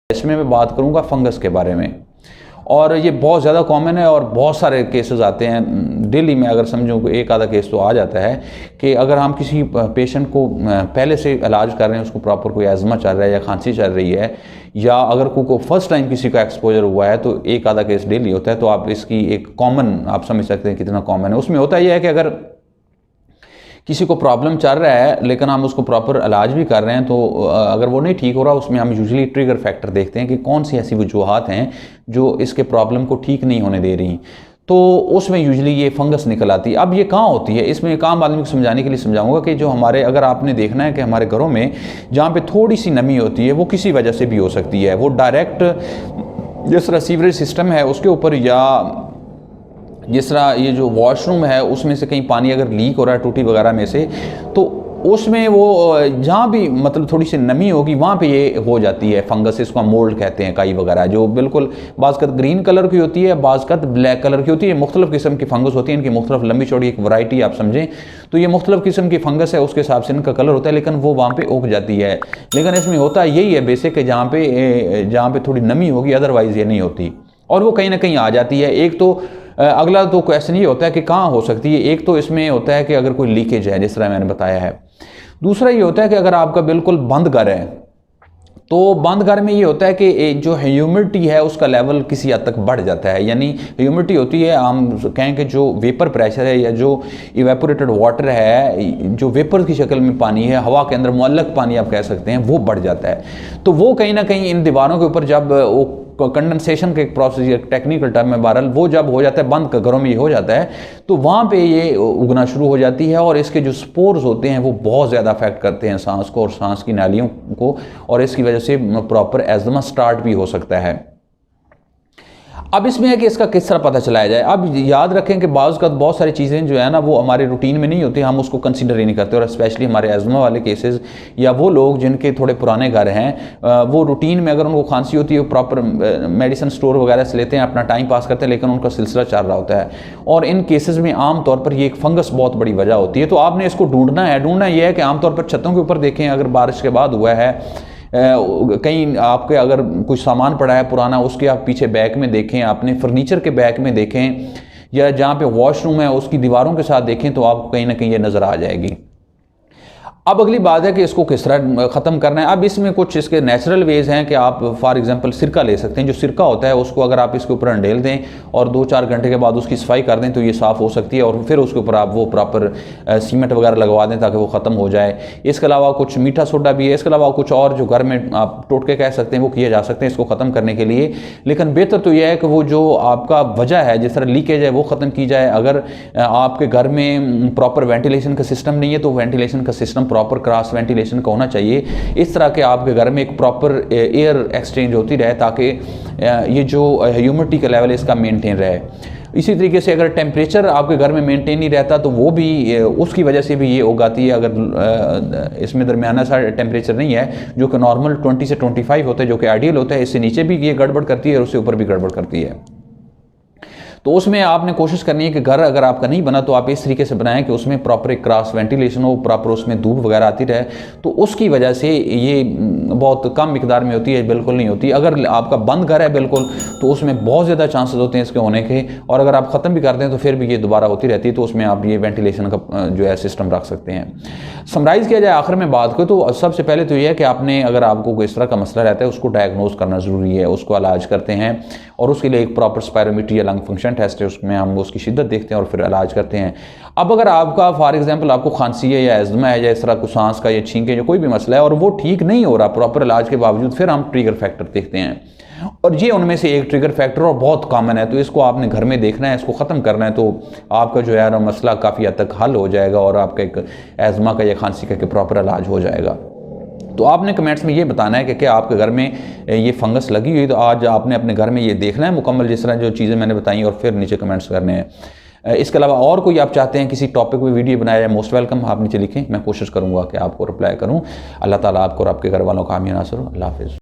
इसमें मैं बात करूंगा फंगस के बारे में, और ये बहुत ज़्यादा कॉमन है और बहुत सारे केसेस आते हैं डेली में। अगर समझो एक आधा केस तो आ जाता है कि अगर हम किसी पेशेंट को पहले से इलाज कर रहे हैं, उसको प्रॉपर कोई एज़मा चल रहा है या खांसी चल रही है, या अगर को फर्स्ट टाइम किसी का एक्सपोजर हुआ है, तो एक आधा केस डेली होता है। तो आप इसकी एक कॉमन आप समझ सकते हैं कितना कॉमन है। उसमें होता यह है कि अगर किसी को प्रॉब्लम चल रहा है लेकिन हम उसको प्रॉपर इलाज भी कर रहे हैं, तो अगर वो नहीं ठीक हो रहा, उसमें हम यूजुअली ट्रिगर फैक्टर देखते हैं कि कौन सी ऐसी वजूहात हैं जो इसके प्रॉब्लम को ठीक नहीं होने दे रही। तो उसमें यूजुअली ये फंगस निकल आती है। अब ये कहाँ होती है, इसमें एक आम आदमी को समझाने के लिए समझाऊंगा कि जो हमारे, अगर आपने देखना है कि हमारे घरों में जहाँ पे थोड़ी सी नमी होती है, वो किसी वजह से भी हो सकती है। वो डायरेक्ट जिस तरह सीवरेज सिस्टम है उसके ऊपर, या जिस तरह ये जो वॉशरूम है उसमें से कहीं पानी अगर लीक हो रहा है टूटी वगैरह में से, तो उसमें वो जहाँ भी मतलब थोड़ी सी नमी होगी वहाँ पे ये हो जाती है फंगस। इसको मोल्ड कहते हैं, काई वगैरह, जो बिल्कुल बाज़ ग्रीन कलर की होती है, बाज़ ब्लैक कलर की होती है। मुख्तलिफ किस्म की फंगस होती है, इनकी मुख्तलिफ लंबी चौड़ी एक वैरायटी आप समझें। तो ये मुख्तलिफ किस्म की फंगस है, उसके हिसाब से इनका कलर होता है, लेकिन वो वहाँ पर उग जाती है। लेकिन इसमें होता यही है बेसिक कि जहाँ पे थोड़ी नमी होगी, अदरवाइज़ ये नहीं होती, और वो कहीं ना कहीं आ जाती है। एक तो अगला तो क्वेश्चन ये होता है कि कहाँ हो सकती है। एक तो इसमें होता है कि अगर कोई लीकेज है, जिस तरह मैंने बताया है। दूसरा ये होता है कि अगर आपका बिल्कुल बंद घर है, तो बंद घर में ये होता है कि जो ह्यूमिडिटी है उसका लेवल किसी हद तक बढ़ जाता है। यानी ह्यूमिडिटी होती है, हम कहें कि जो वेपर प्रेशर है या जो इवेपोरेटेड वाटर है, जो वेपर की शक्ल में पानी है, हवा के अंदर मुअल्लक पानी आप कह सकते हैं, वो बढ़ जाता है। तो वो कहीं ना कहीं इन दीवारों के ऊपर जब वो कंडेंसेशन का एक प्रोसेस, टेक्निकल टर्म है बहरहाल, वो जब हो जाता है, बंद घरों में ये हो जाता है, तो वहाँ पे ये उगना शुरू हो जाती है। और इसके जो स्पोर्स होते हैं वो बहुत ज़्यादा अफेक्ट करते हैं सांस को और सांस की नालियों को, और इसकी वजह से प्रॉपर एज़मा स्टार्ट भी हो सकता है। अब इसमें है कि इसका किस तरह पता चलाया जाए। अब याद रखें कि बाज़ का बहुत सारी चीज़ें जो है ना वो हमारे रूटीन में नहीं होती, हम उसको कंसीडर ही नहीं करते। और स्पेशली हमारे एज़मा वाले केसेस, या वो लोग जिनके थोड़े पुराने घर हैं, वो रूटीन में अगर उनको खांसी होती है, वो प्रॉपर मेडिसिन स्टोर वगैरह से लेते हैं, अपना टाइम पास करते हैं, लेकिन उनका सिलसिला चल रहा होता है। और इन केसेस में आम तौर पर ये एक फंगस बहुत बड़ी वजह होती है। तो आपने इसको ढूंढना ये है कि आमतौर पर छतों के ऊपर देखें, अगर बारिश के बाद हुआ है, कहीं आपके अगर कुछ सामान पड़ा है पुराना, उसके आप पीछे बैक में देखें, अपने फर्नीचर के बैक में देखें, या जहाँ पे वॉशरूम है उसकी दीवारों के साथ देखें, तो आपको कहीं ना कहीं ये नज़र आ जाएगी। अब अगली बात है कि इसको किस तरह ख़त्म करना है। अब इसमें कुछ इसके नेचुरल वेज हैं कि आप फॉर एग्जांपल सिरका ले सकते हैं। जो सिरका होता है उसको अगर आप इसके ऊपर अंडेल दें और 2-4 घंटे के बाद उसकी सफाई कर दें, तो ये साफ़ हो सकती है। और फिर उसके ऊपर आप वो प्रॉपर सीमेंट वगैरह लगवा दें ताकि वो ख़त्म हो जाए। इसके अलावा कुछ मीठा सोडा भी है, इसके अलावा कुछ और जो घर में आप टोटके कह सकते हैं वो किए जा सकते हैं इसको ख़त्म करने के लिए। लेकिन बेहतर तो यह है कि वो जो आपका वजह है, जिस तरह लीकेज है, वो ख़त्म की जाए। अगर आपके घर में प्रॉपर वेंटिलेशन का सिस्टम नहीं है, तो वेंटिलेशन का सिस्टम प्रॉपर क्रॉस वेंटिलेशन का होना चाहिए। इस तरह के आपके घर में एक प्रॉपर एयर एक्सचेंज होती रहे, ताकि ये जो ह्यूमिडिटी का लेवल है इसका मेंटेन रहे। इसी तरीके से अगर टेम्परेचर आपके घर में मेंटेन नहीं रहता, तो वो भी उसकी वजह से भी ये उगाती है। अगर इसमें दरमियाना सा टेम्परेचर नहीं है, जो कि नॉर्मल 20 से 25 होता है, जो कि आइडियल होता है, इससे नीचे भी ये गड़बड़ करती है और उससे ऊपर भी गड़बड़ करती है। तो उसमें आपने कोशिश करनी है कि घर अगर आपका नहीं बना तो आप इस तरीके से बनाएं कि उसमें प्रॉपर एक क्रॉस वेंटिलेशन हो, प्रॉपर उसमें धूप वगैरह आती रहे। तो उसकी वजह से ये बहुत कम मिकदार में होती है, बिल्कुल नहीं होती। अगर आपका बंद घर है बिल्कुल, तो उसमें बहुत ज़्यादा चांसेस होते हैं इसके होने के। और अगर आप ख़त्म भी कर दें तो फिर भी ये दोबारा होती रहती है। तो उसमें आप ये वेंटिलेशन का जो है सिस्टम रख सकते हैं। समराइज़ किया जाए आखिर में बात को, तो सबसे पहले तो ये है कि आपने, अगर आपको इस तरह का मसला रहता है, उसको डायग्नोज करना ज़रूरी है। उसको इलाज करते हैं और उसके लिए एक प्रॉपर स्पायरोमीट्री या लंग फंक्शन टेस्ट है, उसमें हम उसकी शिद्दत देखते हैं और फिर इलाज करते हैं। अब अगर आपका फॉर एग्जांपल आपको खांसी है या एज़मा है या इस तरह को सांस का या छींके जो कोई भी मसला है और वो ठीक नहीं हो रहा प्रॉपर इलाज के बावजूद, फिर हम ट्रिगर फैक्टर देखते हैं। और ये उनमें से एक ट्रिगर फैक्टर और बहुत कॉमन है, तो इसको आपने घर में देखना है, इसको ख़त्म करना है, तो आपका जो है मसला काफ़ी हद तक हल हो जाएगा और आपका एक एज़मा का या खांसी का प्रॉपर इलाज हो जाएगा। तो आपने कमेंट्स में ये बताना है कि क्या आपके घर में ये फंगस लगी हुई, तो आज आपने अपने घर में ये देखना है मुकम्मल, जिस तरह जो चीज़ें मैंने बताई, और फिर नीचे कमेंट्स करने हैं। इसके अलावा और कोई आप चाहते हैं किसी टॉपिक पे वीडियो बनाया जाए, मोस्ट वेलकम, आप नीचे लिखें, मैं कोशिश करूँगा कि आपको रिप्लाई करूँ। अल्लाह ताला आपको और आपके घर वालों का हामी नासर हो। अल्लाह हाफ़िज़।